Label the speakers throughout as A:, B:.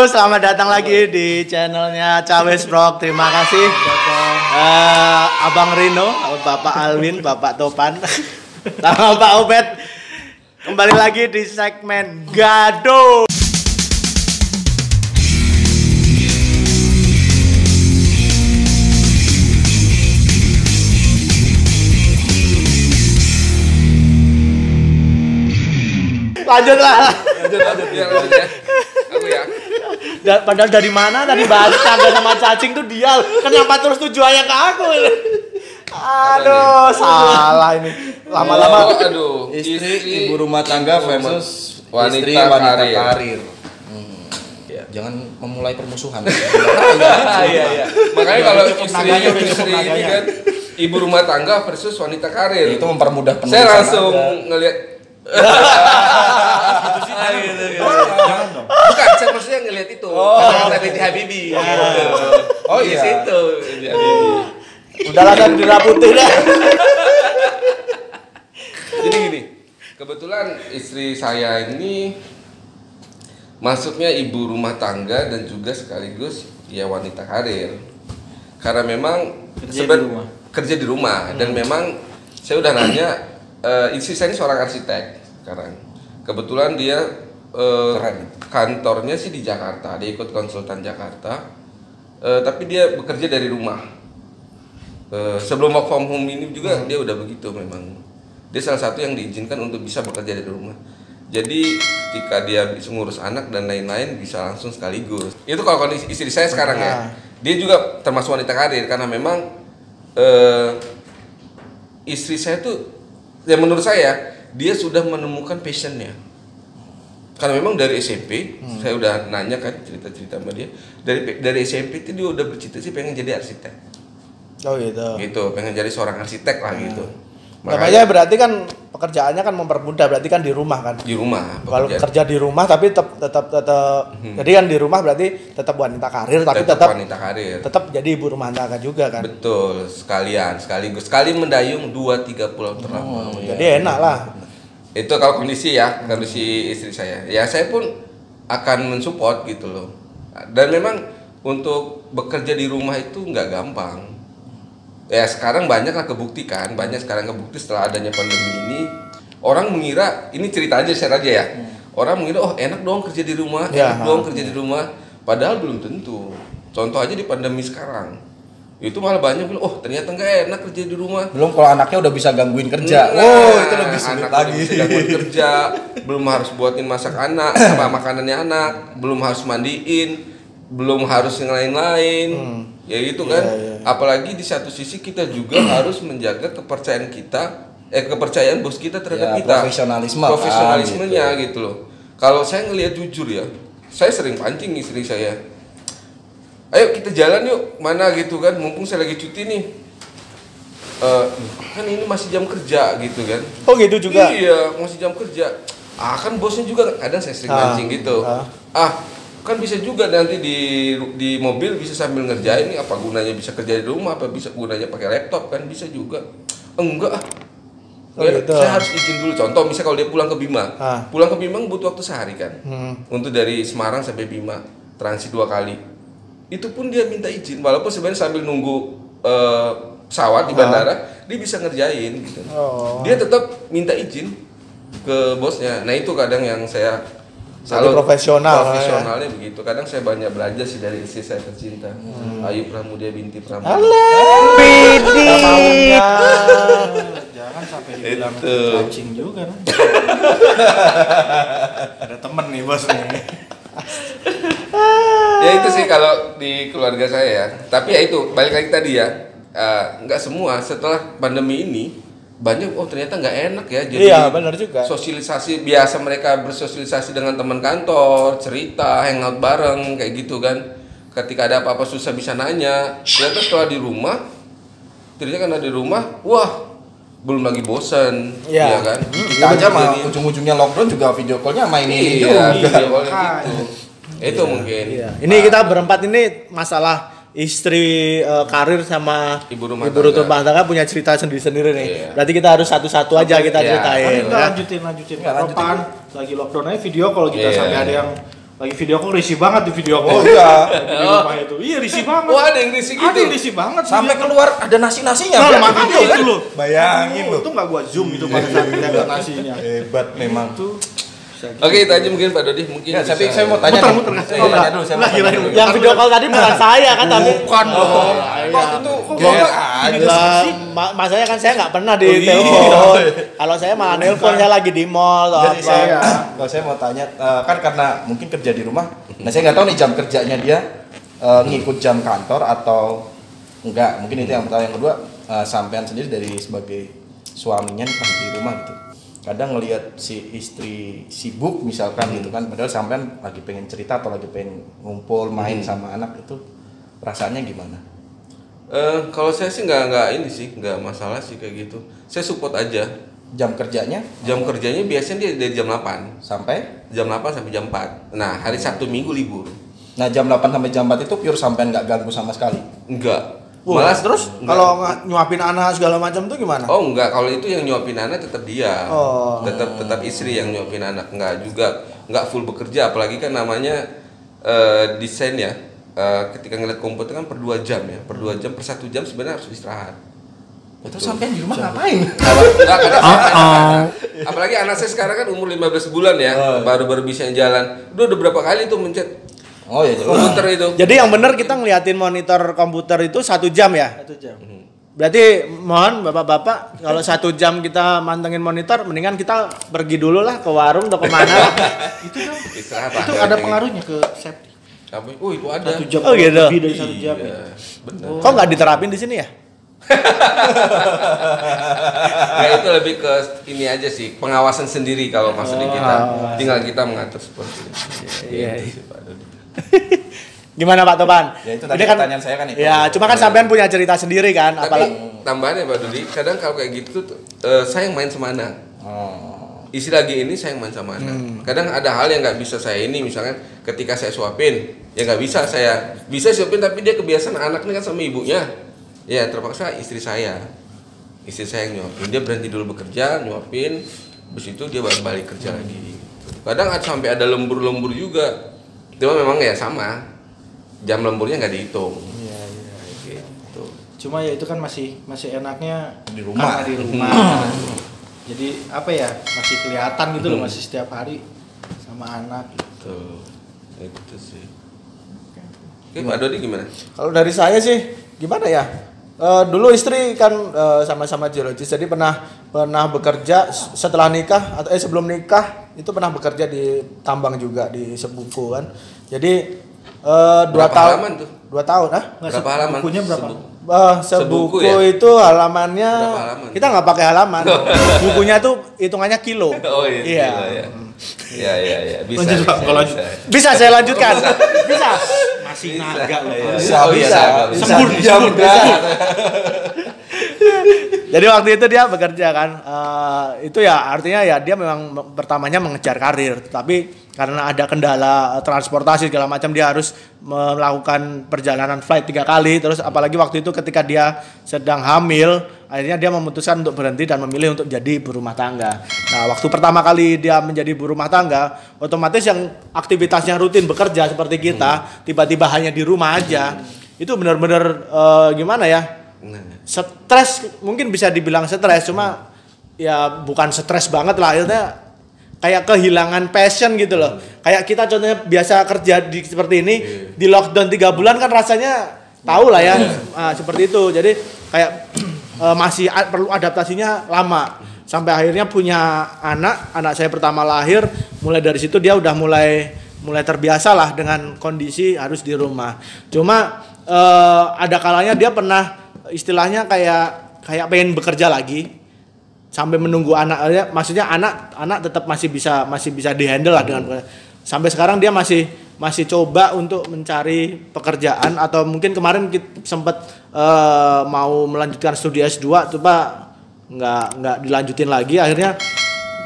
A: selamat datang lagi di channelnya Cawes Vlog. Terima kasih Abang Rino, Bapak Alwin, Bapak Topan, sama Pak Obet. Kembali lagi di segmen Gado. Lanjut ya. Aku ya. Padahal dari mana tadi bahas tangga sama cacing tuh dia. Kenapa terus tujuannya ke aku? Aduh, salah ini. Lama-lama
B: istri ibu rumah tangga versus istri wanita karir. Ya, jangan memulai permusuhan.
C: Iya. Makanya kalau istri ini kan ibu rumah tangga versus wanita karir.
B: Itu mempermudah penulisan.
C: Saya langsung ngelihat
B: Jangan dong.
C: Bukan, saya maksudnya ngelihat itu. Kata Binti Habibie.
B: Oh
C: di
B: iya.
C: situ.
A: udahlah kan diraputin deh.
C: Jadi gini, kebetulan istri saya ini masuknya ibu rumah tangga dan juga sekaligus ya wanita karir. Karena memang kerja di rumah dan memang saya udah nanya, istri saya ini seorang arsitek sekarang. Kebetulan dia kantornya sih di Jakarta, dia ikut konsultan Jakarta, tapi dia bekerja dari rumah. Sebelum work from home ini juga dia udah begitu memang. Dia salah satu yang diizinkan untuk bisa bekerja dari rumah. Jadi ketika dia bisa ngurus anak dan lain-lain bisa langsung sekaligus. Itu kalau kondisi istri saya sekarang ya. Dia juga termasuk wanita karir karena memang istri saya tuh ya menurut saya dia sudah menemukan passionnya. Karena memang dari SMP saya udah nanya kan cerita-cerita sama dia. Dari SMP itu dia udah bercita sih pengen jadi arsitek.
A: Oh gitu.
C: Gitu, pengen jadi seorang arsitek lah gitu.
A: Makanya berarti kan pekerjaannya kan mempermudah, berarti kan di rumah kan.
C: Di rumah.
A: Kalau kerja di rumah tapi tetap jadi kan di rumah berarti tetap wanita karir tapi tetap
C: wanita karir.
A: Tetap jadi ibu rumah tangga juga kan.
C: Betul, sekali mendayung 2-3 pulau terlampau.
A: Jadi enak lah.
C: Itu kalau kondisi istri saya. Ya saya pun akan mensupport gitu loh. Dan memang untuk bekerja di rumah itu nggak gampang. Ya sekarang banyak kebukti setelah adanya pandemi ini. Orang mengira, ini cerita aja, share aja ya. Orang mengira, oh enak dong kerja di rumah, kerja di rumah. Padahal belum tentu. Contoh aja di pandemi sekarang. Itu malah banyak bilang, oh ternyata nggak enak kerja di rumah.
B: Belum kalau anaknya udah bisa gangguin kerja. Itu lebih sulit lagi.
C: Bisa gangguin kerja, belum harus buatin masak anak, sama makanannya anak, belum harus mandiin, belum harus yang lain-lain. Ya gitu kan. Apalagi di satu sisi kita juga harus menjaga kepercayaan bos kita terhadap kita. Profesionalismenya gitu loh. Kalau saya ngelihat jujur ya, saya sering pancing istri saya. Ayo kita jalan yuk, mana gitu kan, mumpung saya lagi cuti nih. Kan ini masih jam kerja gitu kan.
A: Oh gitu juga?
C: Iya, masih jam kerja. Kan bosnya juga kadang saya sering pancing gitu. Kan bisa juga nanti di mobil bisa sambil ngerjain, nih apa gunanya bisa kerja di rumah, apa bisa gunanya pakai laptop kan bisa juga. Enggak gitu. Saya harus izin dulu. Contoh misalnya kalau dia pulang ke Bima. Pulang ke Bima butuh waktu sehari kan. Untuk dari Semarang sampai Bima transit 2 kali. Itu pun dia minta izin walaupun sebenarnya sambil nunggu pesawat di bandara dia bisa ngerjain gitu. Dia tetap minta izin ke bosnya. Nah itu kadang yang saya profesionalnya begitu. Kadang saya banyak belajar sih dari istri saya tercinta. Ayu Pramudia binti Pramudia.
B: Jangan sampai dibilang pancing juga. Ada temen nih bos nih.
C: Ya itu sih kalau di keluarga saya ya. Tapi ya itu balik lagi tadi ya. Nggak semua setelah pandemi ini banyak ternyata nggak enak ya, jadi
A: benar juga.
C: Sosialisasi biasa mereka bersosialisasi dengan teman kantor, cerita, hangout bareng kayak gitu kan. Ketika ada apa-apa susah bisa nanya. Ternyata setelah di rumah, ternyata wah belum lagi bosan, ya kan.
B: Kita aja mah ujung-ujungnya lockdown juga video callnya main ini juga.
C: Itu mungkin.
A: Ini kita berempat ini masalah istri karir sama ibu rumah tangga punya cerita sendiri-sendiri nih. Berarti kita harus satu-satu aja kita ceritain.
D: Lanjutin. Kapan lagi lockdown aja video kalau kita sampai ada yang
A: lagi video call risih banget di video
B: Oh
A: call.
B: iya.
A: Di rumah itu. Iya risih banget.
C: Oh, ada yang risih gitu.
A: Ada yang risih banget.
B: Sampai keluar ada nasi-nasinya.
A: Nah,
B: Bang.
A: makanya
B: Video,
A: itu loh.
B: Bayangin loh.
A: Itu nggak gua zoom itu pada saat lihat nasinya.
B: Hebat memang.
A: Itu
C: Oke, itu aja mungkin Pak Dodi mungkin.
B: Ya, tapi saya mau tanya.
A: Muter-muter
B: Saya mau tanya dulu, saya mau tanya dulu.
A: Yang video call tadi bukan saya kan tapi
B: Bukan dong. Waktu itu
A: masanya kan saya nggak pernah di telepon. Kalau saya malah nelpon, saya lagi di mall atau
B: Jadi
A: apa.
B: kalau saya mau tanya, kan karena mungkin kerja di rumah, nah saya nggak tahu nih jam kerjanya dia ngikut jam kantor atau enggak. Mungkin itu yang pertama. Yang kedua, sampean sendiri dari sebagai suaminya nih pas di rumah gitu. Kadang ngelihat si istri sibuk misalkan gitu kan, padahal sampean lagi pengen cerita atau lagi pengen ngumpul main sama anak, itu perasaannya gimana?
C: Kalau saya sih nggak masalah sih kayak gitu. Saya support aja.
B: Jam kerjanya?
C: Jam kerjanya biasanya dia dari jam 8
B: Sampai?
C: jam 8 sampai jam 4. Nah, hari Sabtu Minggu libur.
B: Nah jam 8 sampai jam 4 itu pure sampean nggak ganggu sama sekali?
C: Enggak.
A: Malah terus kalau nyuapin anak segala macam tuh gimana?
C: Oh enggak, kalau itu yang nyuapin anak tetap dia.
A: Oh.
C: Tetap istri yang nyuapin anak, enggak juga enggak full bekerja, apalagi kan namanya desain ya. Ketika ngeliat komputer kan per 2 jam ya. Per 2 jam, per 1 jam sebenarnya harus istirahat.
B: Terus sampean di rumah ngapain?
C: Enggak, apalagi anak saya sekarang kan umur 15 bulan ya, baru-baru bisa jalan. Udah berapa kali tuh mencet
B: Oh ya,
C: komputer itu.
A: Jadi yang benar kita ngeliatin monitor komputer itu 1 jam ya? 1 jam. Berarti mohon bapak-bapak kalau 1 jam kita mantengin monitor, mendingan kita pergi dulu lah ke warung atau kemana.
C: Itu istirahat.
A: Itu ada pengaruhnya ke safety.
C: Oh itu ada.
A: 1 jam. Oh gitu. Lebih dari 1 jam.
C: Iya, benar.
A: Kok nggak diterapin di sini ya?
C: Ya itu lebih ke ini aja sih, pengawasan sendiri kalau maksudnya kita. Tinggal kita mengatur seperti itu.
A: Iya.
C: Gitu sih, Pak Dodi.
A: Gimana Pak Topan?
B: Ya itu tadi
A: Ini kan,
B: pertanyaan saya kan itu.
A: Ya, cuma kan sampean punya cerita sendiri kan,
C: Tapi
A: apalagi
C: tambahannya Pak Dodi, kadang kalau kayak gitu tuh saya yang main sama anak.
B: Oh.
C: Isi lagi ini saya yang main sama anak. Kadang ada hal yang nggak bisa saya ini, misalkan ketika saya suapin, ya nggak bisa saya bisa suapin tapi dia kebiasaan anak ini kan sama ibunya. Ya terpaksa istri saya yang nyuapin. Dia berhenti dulu bekerja, nyuapin, habis itu dia baru balik kerja lagi. Kadang sampai ada lembur-lembur juga. Cuma memang ya sama, jam lemburnya nggak dihitung.
A: Iya, gitu. Cuma ya itu kan masih enaknya
B: Di rumah.
A: karena di rumah. Jadi apa ya, masih kelihatan gitu loh, masih setiap hari sama anak gitu.
C: Itu sih. Oke, Pak Dodi gimana?
A: Kalau dari saya sih gimana ya? Dulu istri kan sama-sama geologis, jadi pernah bekerja setelah nikah atau sebelum nikah itu pernah bekerja di tambang juga di Sebuku kan. Jadi 2 tahun.
C: Halaman tuh?
A: 2 tahun,
C: Berapa halaman?
A: Bukunya berapa?
C: Sebuku
A: Sebuku
C: ya?
A: itu halamannya
C: Berapa halaman?
A: kita nggak pakai halaman. Bukunya tuh hitungannya kilo.
C: Oh iya. Iya. Bisa.
A: Lanjut, Pak, kalau lanjut. Bisa saya lanjutkan? Bisa. Masih naga loh.
B: Bisa.
A: Sembur. Jadi waktu itu dia bekerja kan, itu ya artinya ya dia memang pertamanya mengejar karir, tapi karena ada kendala transportasi segala macam dia harus melakukan perjalanan flight 3 kali, terus apalagi waktu itu ketika dia sedang hamil, akhirnya dia memutuskan untuk berhenti dan memilih untuk jadi ibu rumah tangga. Nah waktu pertama kali dia menjadi ibu rumah tangga, otomatis yang aktivitasnya rutin bekerja seperti kita, tiba-tiba hanya di rumah aja, itu benar-benar gimana ya? Stres, mungkin bisa dibilang stres, cuma ya bukan stres banget lah, akhirnya kayak kehilangan passion gitu loh. Kayak kita contohnya biasa kerja seperti ini, di lockdown 3 bulan kan rasanya tahu lah ya, seperti itu. Jadi kayak masih perlu adaptasinya lama. Sampai akhirnya punya anak saya pertama lahir, mulai dari situ dia udah mulai terbiasa lah dengan kondisi harus di rumah. Cuma ada kalanya dia pernah istilahnya kayak pengen bekerja lagi sampai menunggu anaknya, maksudnya anak tetap masih bisa dihandle lah dengan, sampai sekarang dia masih coba untuk mencari pekerjaan, atau mungkin kemarin kita sempat mau melanjutkan studi S2 coba nggak dilanjutin lagi akhirnya,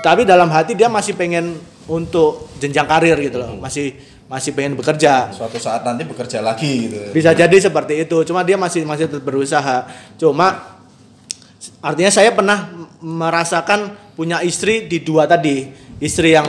A: tapi dalam hati dia masih pengen untuk jenjang karir gitu loh, masih pengen bekerja.
B: Suatu saat nanti bekerja lagi gitu.
A: Bisa jadi seperti itu. Cuma dia masih tetap berusaha. Cuma artinya saya pernah merasakan punya istri di 2 tadi. istri yang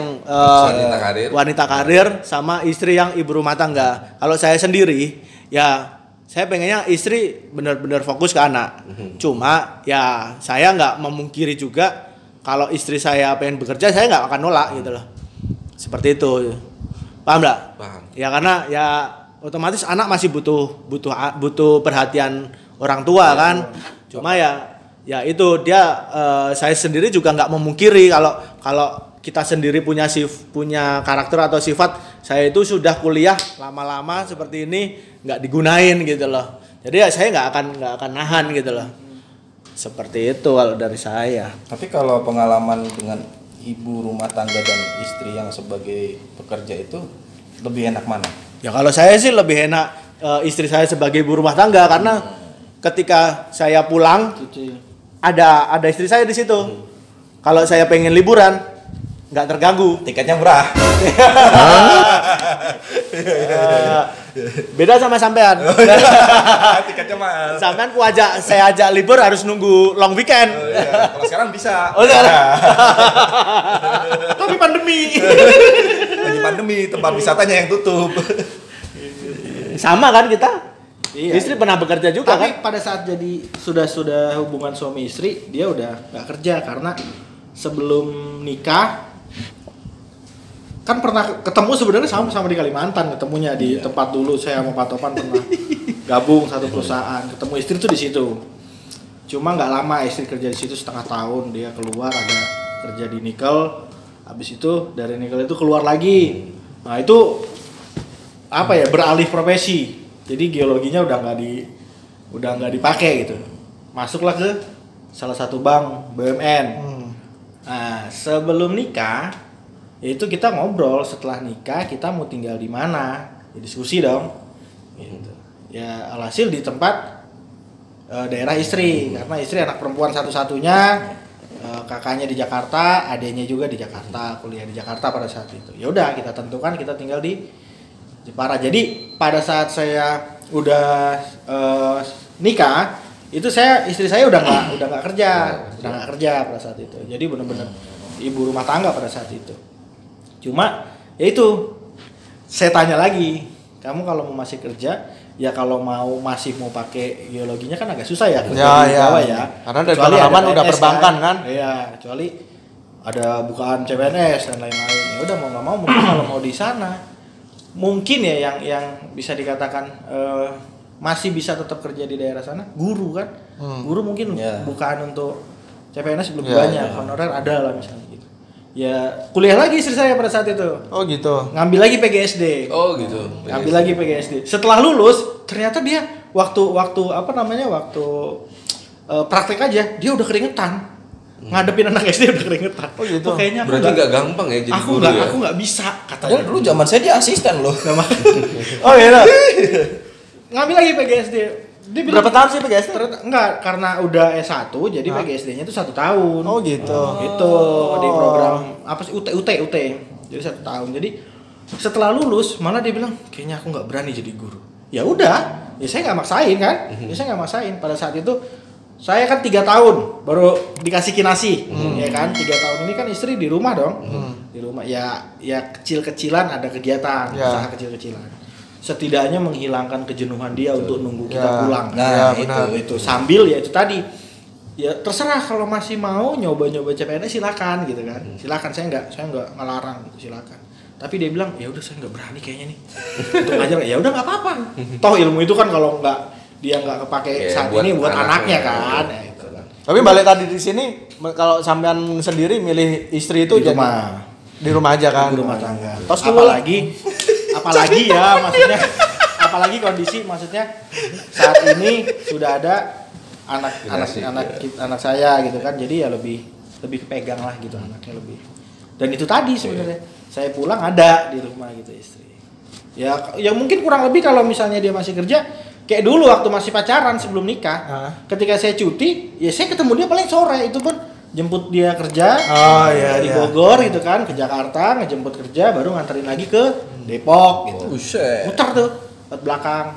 A: wanita karir sama istri yang ibu rumah tangga. Kalau saya sendiri ya saya pengennya istri benar-benar fokus ke anak. Cuma ya saya nggak memungkiri juga kalau istri saya pengen bekerja saya nggak akan nolak gitu loh. Seperti itu. Paham nggak?
C: Paham.
A: Ya karena ya otomatis anak masih butuh perhatian orang tua kan. Cuma ya itu dia saya sendiri juga nggak memungkiri kalau kita sendiri punya karakter atau sifat. Saya itu sudah kuliah lama-lama seperti ini nggak digunain gitu loh. Jadi ya saya nggak akan nahan gitu loh. Seperti itu kalau dari saya.
B: Tapi kalau pengalaman dengan ibu rumah tangga dan istri yang sebagai pekerja itu lebih enak mana?
A: Ya kalau saya sih lebih enak istri saya sebagai ibu rumah tangga karena ketika saya pulang ada istri saya di situ. Kalau saya pengen liburan nggak terganggu.
B: Tiketnya murah.
A: Beda sama sampean.
B: Tiketnya mahal.
A: Sampean saya ajak libur harus nunggu long weekend.
B: Kalau sekarang bisa.
A: Tapi pandemi.
B: Lagi pandemi, tempat wisatanya yang tutup.
A: Sama kan kita?
D: Iya.
A: Istri pernah bekerja juga
D: tapi
A: kan?
D: pada saat jadi sudah hubungan suami istri dia udah nggak kerja karena sebelum nikah kan pernah ketemu sebenarnya sama di Kalimantan ketemunya di tempat dulu saya sama Pak Topan pernah gabung satu perusahaan ketemu istri tuh di situ cuma nggak lama istri kerja di situ setengah tahun dia keluar ada kerja di nikel habis itu dari nikel itu keluar lagi nah itu apa ya beralih profesi jadi geologinya udah nggak dipakai gitu masuklah ke salah satu bank BUMN nah sebelum nikah itu kita ngobrol setelah nikah kita mau tinggal di mana ya, diskusi dong gitu. Ya alhasil di tempat daerah istri karena istri anak perempuan satu-satunya kakaknya di Jakarta adiknya juga di Jakarta kuliah di Jakarta pada saat itu ya udah kita tentukan kita tinggal di Jepara jadi pada saat saya udah nikah itu istri saya udah nggak kerja pada saat itu jadi benar-benar ibu rumah tangga pada saat itu cuma ya itu saya tanya lagi kamu kalau mau masih kerja ya kalau masih mau pakai geologinya kan agak susah ya kerja di bawah ya
A: karena dari pengalaman udah perbankan kan
D: iya kecuali ada bukaan CPNS dan lain-lain ya udah mau nggak mau mungkin kalau mau di sana mungkin ya yang bisa dikatakan masih bisa tetap kerja di daerah sana guru kan guru mungkin bukaan untuk CPNS belum banyak honorer ada lah misalnya gitu ya kuliah lagi istri saya pada saat itu
A: oh gitu
D: ngambil lagi PGSD ngambil lagi PGSD setelah lulus ternyata dia waktu praktek aja dia udah keringetan ngadepin anak SD udah keringetan
A: oh gitu
D: kayaknya
C: berarti nggak gampang ya jadi guru ya
D: aku nggak bisa
B: Padahal dulu zaman saya dia asisten loh.
A: oh gitu
D: ngambil lagi PGSD dia bilang,
A: berapa tahun sih PGSD?
D: Enggak, karena udah S1 jadi PGSD-nya itu 1 tahun.
A: Oh gitu.
D: Gitu di program apa sih UT. Jadi 1 tahun. Jadi setelah lulus malah dia bilang kayaknya aku nggak berani jadi guru. Ya udah, ya saya nggak maksain kan. Ya saya nggak maksain. Pada saat itu saya kan 3 tahun baru dikasih kinasi, ya kan 3 tahun ini kan istri di rumah dong, di rumah ya kecil-kecilan ada kegiatan, usaha kecil-kecilan. Setidaknya menghilangkan kejenuhan dia untuk nunggu kita pulang.
B: Nah,
D: itu sambil ya itu tadi ya terserah kalau masih mau nyoba-nyoba CPNS silakan gitu kan, silakan saya nggak ngelarang gitu silakan. Tapi dia bilang ya udah saya nggak berani kayaknya nih untuk ngajar ya udah nggak apa-apa. Toh ilmu itu kan kalau dia nggak kepake saat ini buat anaknya kan. Ya, itu kan.
A: Tapi balik tadi di sini kalau sampean sendiri milih istri itu
D: di rumah.
A: Di rumah aja kan.
D: Di rumah tangga.
A: Terus
D: apalagi ya maksudnya apalagi kondisi maksudnya saat ini sudah ada anak saya gitu kan. Jadi ya lebih kepegang lah gitu anaknya lebih. Dan itu tadi sebenarnya saya pulang ada di rumah gitu istri. Ya mungkin kurang lebih kalau misalnya dia masih kerja kayak dulu waktu masih pacaran sebelum nikah, ketika saya cuti, ya saya ketemu dia paling sore itu pun jemput dia kerja di Bogor gitu kan ke Jakarta ngejemput kerja baru nganterin lagi ke Depok gitu. Muter tuh ke belakang.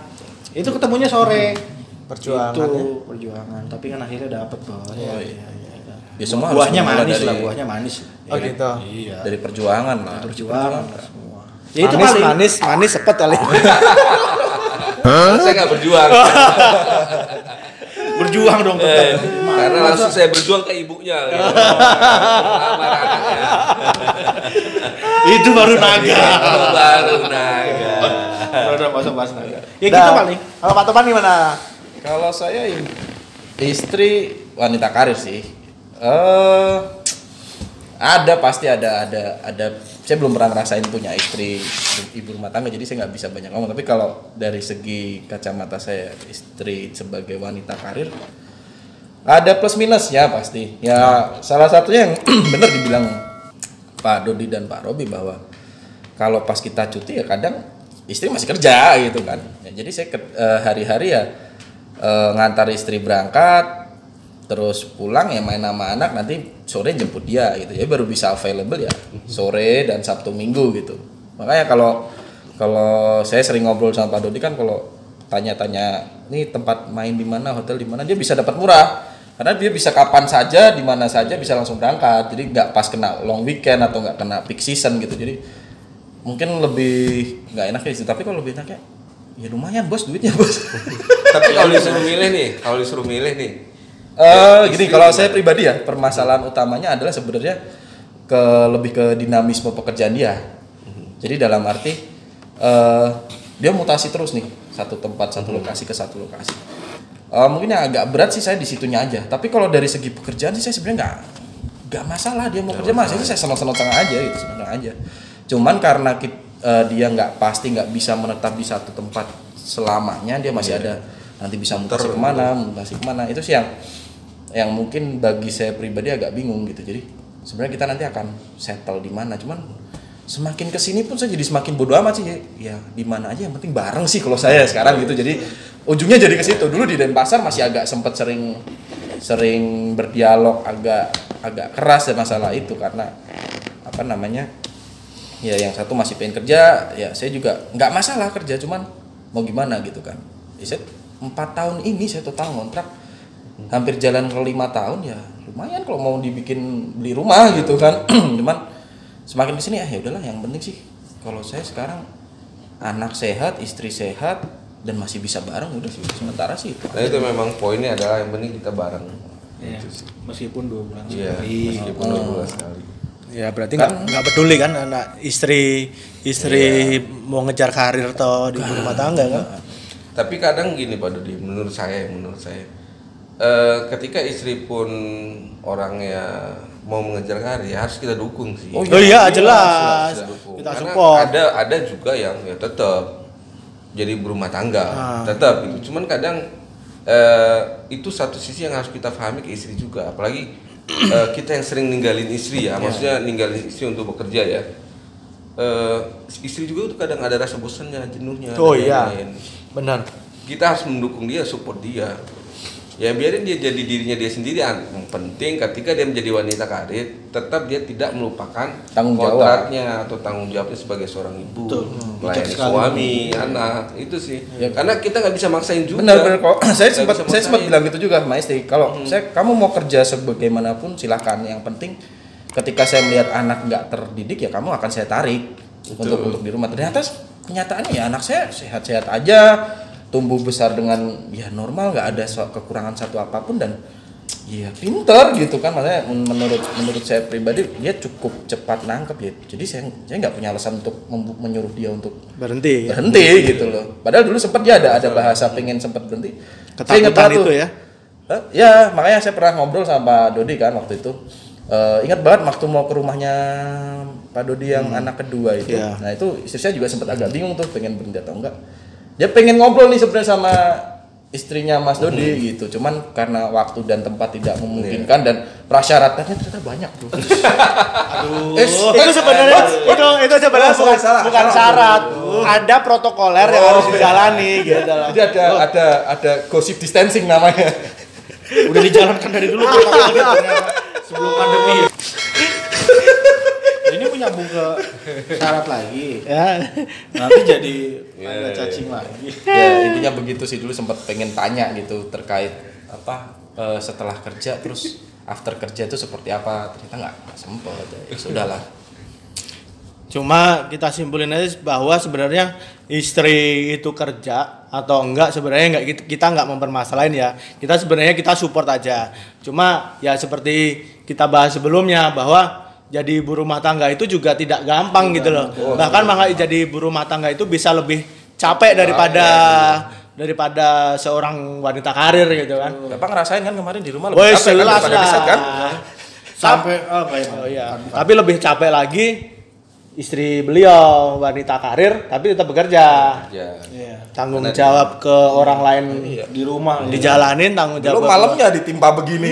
D: Itu ketemunya sore.
A: Perjuangan.
D: Itu perjuangan. Tapi kan akhirnya dapet bos.
B: Ya semua
D: buahnya
B: harus
D: manis
B: dari,
D: lah, buahnya manis.
A: Oh gitu.
D: Iya.
B: dari perjuangan lah.
D: Perjuangan semua.
A: Ya itu manis sepet kali.
C: Saya nggak berjuang.
D: Berjuang dong tetap.
C: Karena langsung saya berjuang ke ibunya. Gitu. Melamar anaknya.
D: Itu baru naga.
C: Baru naga.
D: Udah masuk bahas naga. Ya gitu paling.
A: Kalau Pak Topan gimana?
B: Kalau saya istri wanita karir sih. Pasti ada. Saya belum pernah ngerasain punya istri ibu rumah tangga, jadi saya nggak bisa banyak ngomong. Tapi kalau dari segi kacamata saya, istri sebagai wanita karir, ada plus minusnya pasti. Ya salah satunya yang benar dibilang Pak Dodi dan Pak Robi bahwa kalau pas kita cuti ya kadang istri masih kerja gitu kan. Ya, jadi saya hari-hari ya ngantar istri berangkat, terus pulang ya main sama anak, nanti sore jemput dia gitu ya, baru bisa available ya sore dan Sabtu Minggu gitu. Makanya kalau saya sering ngobrol sama Pak Dodi kan, kalau tanya-tanya nih tempat main di mana, hotel di mana, dia bisa dapat murah karena dia bisa kapan saja di mana saja bisa langsung berangkat, jadi nggak pas kena long weekend atau nggak kena peak season gitu. Jadi mungkin lebih nggak enak sih, tapi kalau lebih enaknya ya lumayan bos, duitnya bos.
C: Tapi kalau disuruh milih nih,
B: gini, kalau saya pribadi ya, permasalahan utamanya adalah sebenarnya lebih ke dinamisme pekerjaan dia. Jadi dalam arti dia mutasi terus nih, satu tempat, satu lokasi ke satu lokasi. Mungkin yang agak berat sih saya di situnya aja. Tapi kalau dari segi pekerjaan sih saya sebenarnya nggak masalah, dia mau kerja mas, itu saya senang-senang aja gitu, senang aja. Cuman karena dia nggak bisa menetap di satu tempat selamanya, dia masih ada nanti bisa mutasi kemana, itu sih yang mungkin bagi saya pribadi agak bingung gitu. Jadi sebenarnya kita nanti akan settle di mana, cuman semakin kesini pun saya jadi semakin bodo amat sih ya, di mana aja yang penting bareng sih kalau saya sekarang gitu. Jadi ujungnya jadi ke situ. Dulu di Denpasar masih agak sempet sering berdialog agak keras ya masalah itu, karena apa namanya ya, yang satu masih pengen kerja ya, saya juga nggak masalah kerja, cuman mau gimana gitu kan. Saya 4 tahun ini saya total ngontrak, hampir jalan ke 5 tahun ya, lumayan kalau mau dibikin beli rumah gitu kan. Cuman semakin kesini ya udahlah, yang penting sih kalau saya sekarang anak sehat, istri sehat, dan masih bisa bareng, udah sih sementara sih.
C: Nah itu memang poinnya adalah yang penting kita bareng.
D: Ya, meskipun 2 bulan
C: Iya,
D: sekali.
C: meskipun 2 bulan sekali.
A: Ya berarti nggak peduli kan anak istri mau ngejar karir atau di rumah tangga kan?
C: Tapi kadang gini Pak Dodi, menurut saya ketika istri pun orangnya mau mengejar karir harus kita dukung sih.
A: Oh iya jelas. Kita
C: Karena
A: support.
C: ada juga yang ya tetap jadi berumah tangga, tetap itu. Cuman kadang itu satu sisi yang harus kita pahami ke istri juga, apalagi kita yang sering ninggalin istri ya, maksudnya ninggalin istri untuk bekerja ya. Istri juga tuh kadang ada rasa bosannya, jenuhnya.
A: Oh iya, benar.
C: Kita harus mendukung dia, support dia. Ya biarin dia jadi dirinya dia sendiri. Yang penting ketika dia menjadi wanita karir, tetap dia tidak melupakan
B: tanggung jawab
C: kodratnya atau tanggung jawabnya sebagai seorang ibu, melayani suami, anak, itu sih. Ya. Karena kita nggak bisa maksain juga.
B: Benar kok. saya sempat bilang gitu juga sama istri. Kalau kamu mau kerja sebagaimanapun silahkan. Yang penting ketika saya melihat anak nggak terdidik ya kamu akan saya tarik untuk di rumah. Ternyata kenyataannya ya anak saya sehat-sehat aja, tumbuh besar dengan ya normal, nggak ada kekurangan satu apapun, dan ya pinter gitu kan. Makanya menurut saya pribadi dia cukup cepat nangkep ya. Jadi saya nggak punya alasan untuk menyuruh dia untuk berhenti gitu loh. Padahal dulu sempat dia ada bahasa pengen sempat berhenti.
A: Ketakutan itu ya?
B: Ya makanya saya pernah ngobrol sama Pak Dodi kan waktu itu. Ingat banget waktu mau ke rumahnya Pak Dodi yang anak kedua itu. Yeah. Nah itu istri saya juga sempat agak bingung tuh pengen berhenti atau enggak. Dia pengen ngobrol nih sebenarnya sama istrinya Mas Dodi gitu. Cuman karena waktu dan tempat tidak memungkinkan dan prasyaratannya ternyata banyak tuh.
A: Aduh. Itu sebenarnya bukan syarat. Ada protokoler yang harus dijalani gitu.
B: Jadi ada gossip distancing namanya.
D: Udah dijalankan dari dulu protokolnya sebelum pandemi. Ini menyambung ke syarat lagi. Ya. Nanti jadi cacing lagi.
B: Ya intinya begitu sih, dulu sempat pengen tanya gitu terkait apa setelah kerja terus after kerja itu seperti apa, ternyata nggak sempet ya sudahlah.
A: Cuma kita simpulin aja bahwa sebenarnya istri itu kerja atau enggak sebenarnya enggak, kita enggak mempermasalahin ya. Kita sebenarnya kita support aja. Cuma ya seperti kita bahas sebelumnya bahwa jadi ibu rumah tangga itu juga tidak gampang gitu loh. Bahkan jadi ibu rumah tangga itu bisa lebih capek daripada seorang wanita karir gitu kan.
B: Bapak ngerasain kan kemarin di rumah lebih capek kan daripada di set kan?
D: Sampai
A: Tapi lebih capek lagi istri beliau wanita karir tapi tetap bekerja.
C: Ya.
A: Tanggung jawab ke orang lain
D: di rumah
A: dijalanin, tanggung jawab.
B: Lu malamnya ditimpa begini.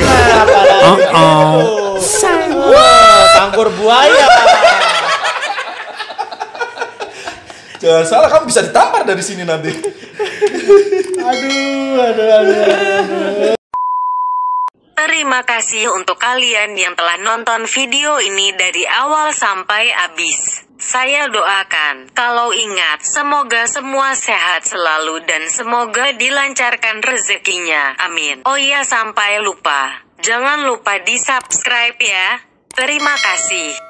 A: Tangkur buaya.
B: Jangan salah, kamu bisa ditampar dari sini nanti.
A: Aduh.
E: Terima kasih untuk kalian yang telah nonton video ini dari awal sampai habis. Saya doakan, kalau ingat, semoga semua sehat selalu dan semoga dilancarkan rezekinya. Amin. Oh iya, sampai lupa. Jangan lupa di-subscribe ya. Terima kasih.